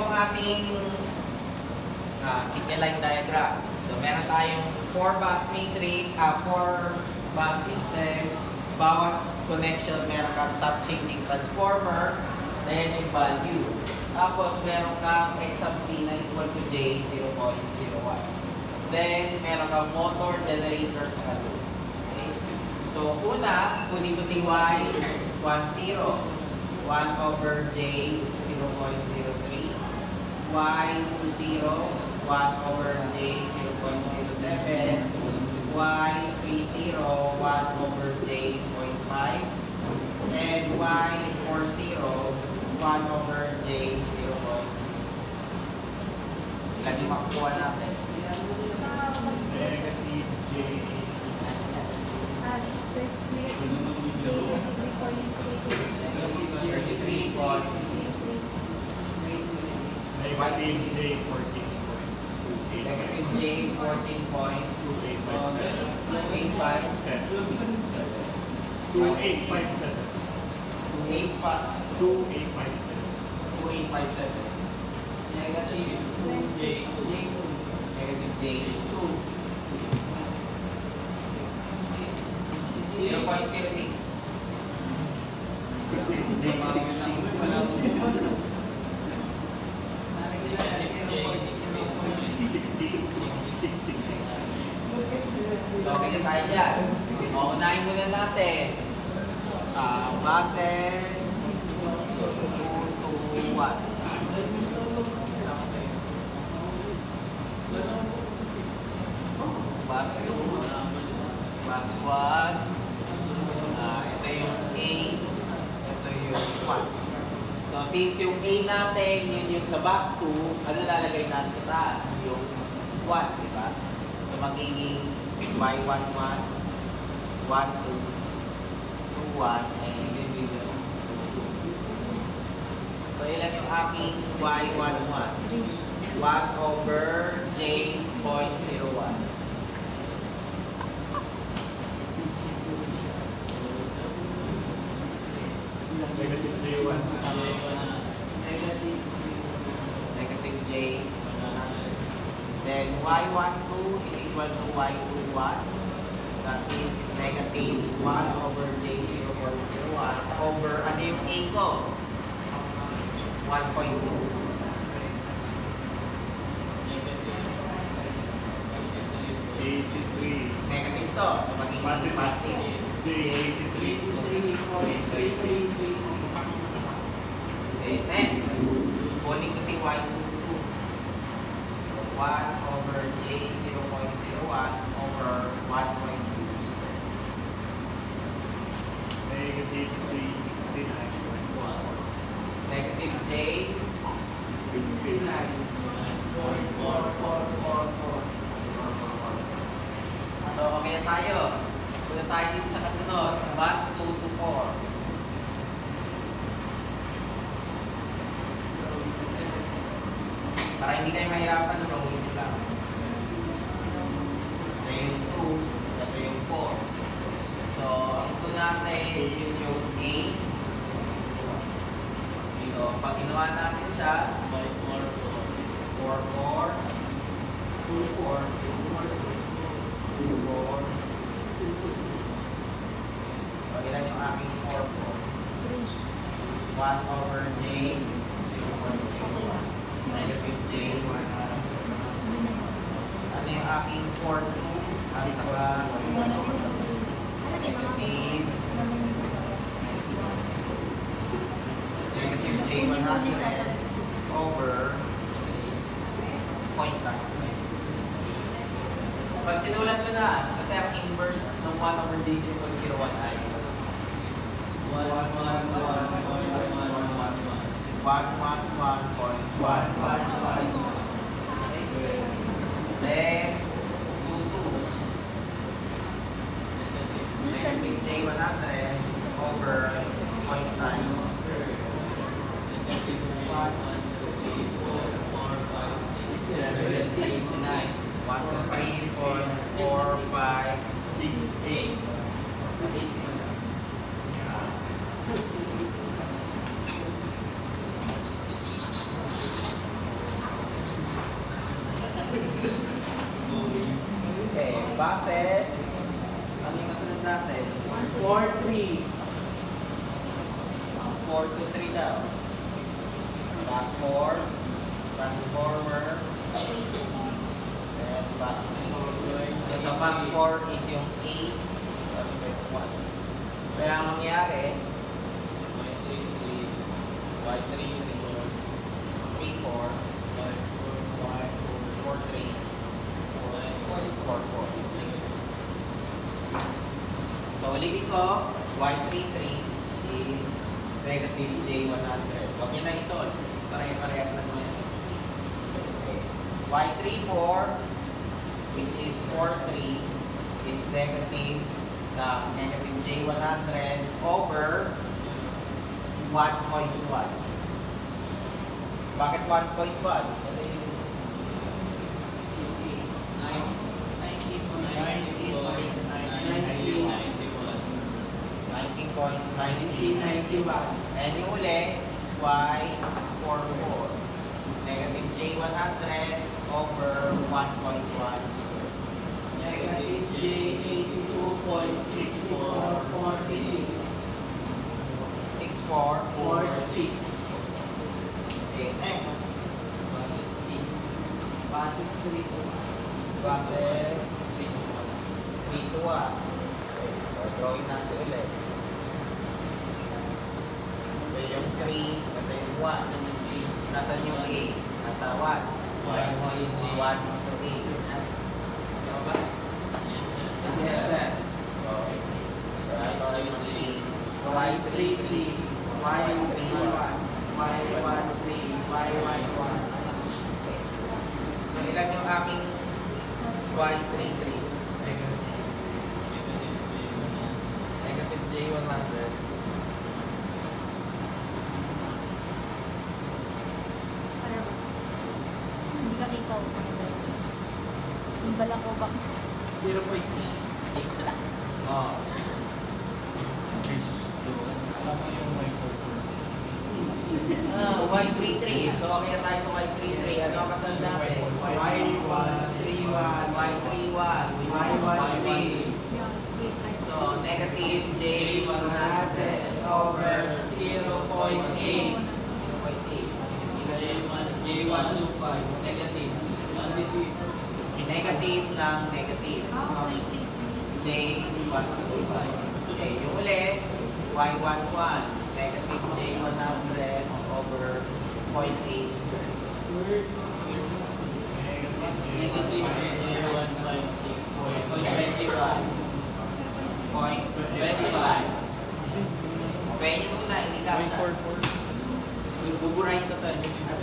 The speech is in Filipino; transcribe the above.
yung ating signal line diagram. So, meron tayong 4 bus matrix, 4 bus system. Bawat connection meron kang top changing transformer. Then yung value. Tapos, meron kang X sub T na equal to J 0.01. Then, meron kang motor, generator sa load. Okay? So, una, kunin ko si Y 10. 1 over J 0.03. Y 20. 1 over J 0.07. Y 30. 1 over J 0.5. And Y 40. 1 over J 0.6. Ilan yung makukuha natin? Negative J. Negative J 14. Negative J 14.285. 2857. 2857. Negative 2J. Negative J 0.06. So, okay tayo dyan. Unahin muna natin. Buses 2 to 1. Bus 2. Bus 1. Ito yung A. Ito yung 1. So, since yung A natin, yun yung sa bus 2, ano lalagay natin sa taas? Yung 1, di ba? So, magiging Y11, 12, 21, and so, ilan yung aking Y11? 1 over J 0.01. Negative J1. Negative J. Then Y12 is equal to Y21. That is negative 1 over J 0.01 over, ano yung A ko? 1.2. 83. Negative to. So magiging positive. J 83. Okay, next. Kunin ko si Y22. So 1 over J 0.01 over 1.2. Negative 369. Negative J 69. So, okay na tayo. Punta tayo dito sa kasunod. Bus 2 to 4. Para hindi kayo mahirapan, drawing nyo lang. Ito yung 2, ito yung 4. So, ang 2 natin is yung A. So, pag ginawa natin siya, 4, 4, 2, 4, 2, 4. So, ilan yung aking 4, 4? 1 over J 0.01. Negative J 1. Ano yung aking 4, 2? At saka negative J 100 over point lang. Pag sinulat mo na, kasi ang inverse ng 1 over J 0.01 ay 111.1. Then, 2, 2. Negative J 100 over point times 1, 2, 3, 4, 5, 6, 8. 4-3. 4 to 3 daw. Pass 4, transformer, and pass 3. So sa pass 4 is yung 8, tapos may 1. Kaya ang mangyari, Y3, 3, 4, 4, 3, 4, 4. So ulitin ko, Y33 is negative J100. Huwag nyo na isolve. Pare-parehas lang mga okay. Y34, which is 43, is negative na negative J100 over 1.1. Bakit 1.1? Kasi 19.90. 1991. And yung uli, Y44. Negative J100 over 1.1 squared. Negative J82.6446. 64. 46. Okay, next. Basis E. Basis 3. Basis 3 to 1. Okay, so drawing natin ulit. Okay, yung 3, ito yung 1. Nasaan yung A? Nasa 1. 1 is to A. Yes, sir. So ito ay yung 3. Y33, Y31, Y13, Y11. So ilan yung aking Y33? Negative J100. Hindi ka ikaw sa mga. Yung bala ko ba? 0.8 lang. Oh. Alam mo yung may Y33. So kaya tayo sa Y33. Ano ang kasunod natin? Y131, Y31. Y13, So negative J100 over 0.8. 0.8. J125, negative. Positive. Negative ng negative. J125. Okay, yung uli, Y11. Negative J100 over 0.8 squared. Negative J156.21. Point 25. Okay, yun muna, hindi ka. Buburahin ko to. At